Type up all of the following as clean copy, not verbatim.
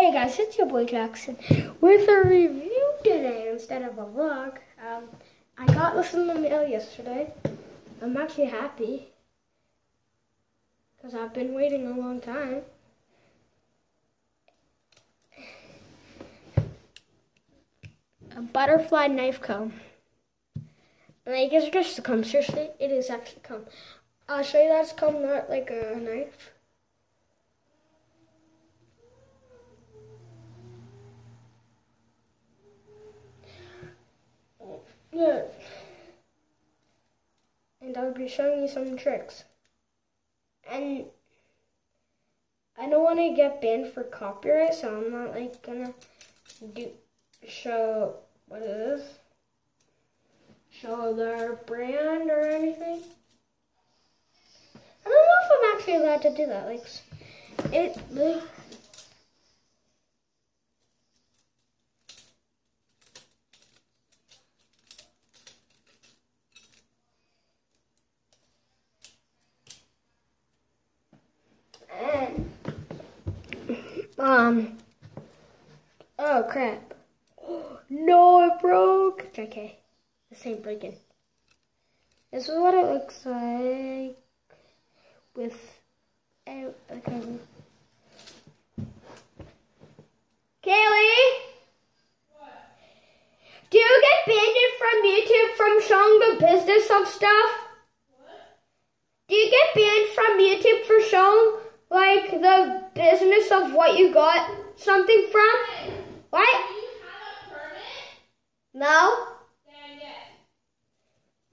Hey guys, it's your boy Jackson with a review today instead of a vlog. I got this in the mail yesterday. I'm actually happy because I've been waiting a long time. A butterfly knife comb. Like, it's just a comb. Seriously, it is actually a comb. I'll show you that it's comb, not like a knife. Yeah. And I'll be showing you some tricks. And I don't want to get banned for copyright, so I'm not like gonna show what it is. Show their brand or anything. I don't know if I'm actually allowed to do that. Oh crap. No, it broke. JK. This ain't breaking. This is what it looks like with a cover. Kaylee? What? Do you get banned from YouTube from showing the business of stuff? What? Do you get banned from YouTube for showing like the business of what you got something from? Hey, what? Do you have a permit? No. Then yes.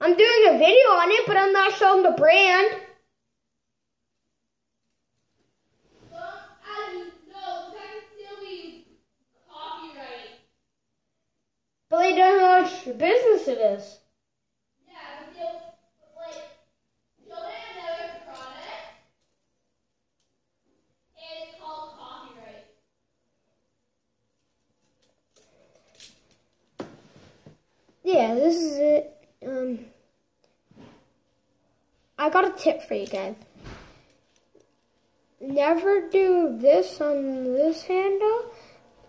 I'm doing a video on it, but I'm not showing the brand. But they don't know which business it is. Yeah, but they'll, show them another product, and it's called copyright. Yeah, this is it. I got a tip for you guys. Never do this on this handle,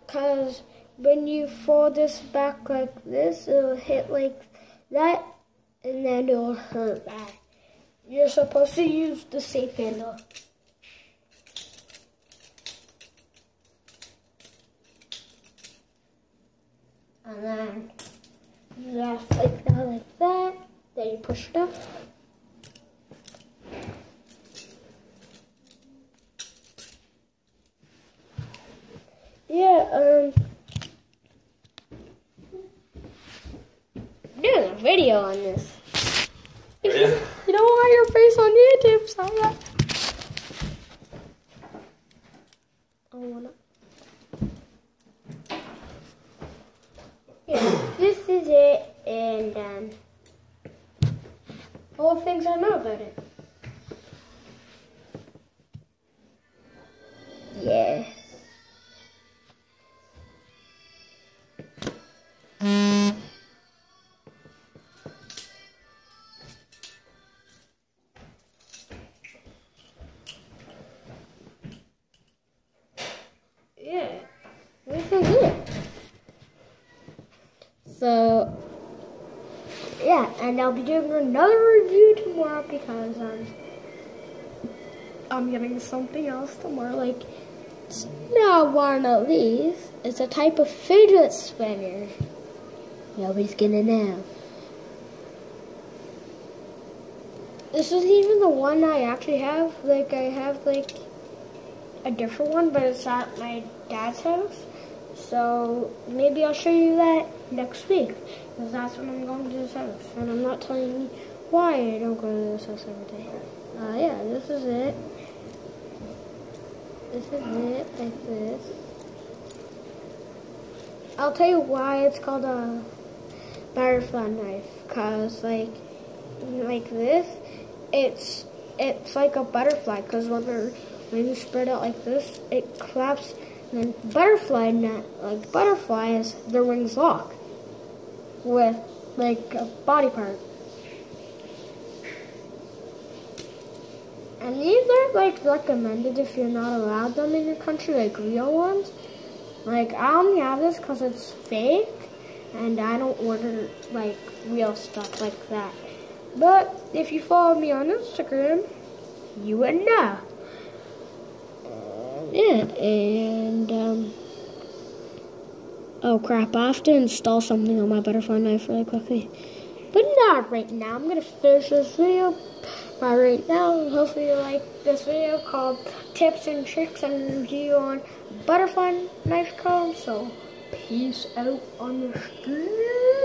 because when you fold this back like this, it'll hit like that, and then it'll hurt bad. You're supposed to use the safe handle. And then you just like that. Then you push it up. Yeah, doing a video on this. Are you? You don't want your face on YouTube, so yeah. Yeah, this is it, and all the things I know about it. Yeah. Yeah, this is it. So, yeah, and I'll be doing another review tomorrow because I'm getting something else tomorrow. Like, it's not one of these. It's a type of fidget spinner. Nobody's gonna know. This isn't even the one I actually have. Like, I have like a different one, but it's at my dad's house. So maybe I'll show you that next week, because that's when I'm going to this house. And I'm not telling you why I don't go to this house every day. Yeah, this is it. This is it, like this. I'll tell you why it's called a butterfly knife, because like this, it's like a butterfly, because when you spread it like this, it claps. And then butterflies, their wings lock with like a body part. And these are like recommended if you're not allowed them in your country, like real ones. Like, I only have this because it's fake, and I don't order, like, real stuff like that. But if you follow me on Instagram, you would know. Yeah, and, oh crap, I have to install something on my butterfly knife really quickly. But not right now. I'm going to finish this video by right now. Hopefully you like this video called Tips and Tricks and Review on Butterfly Knife Comb. So, peace out on the street.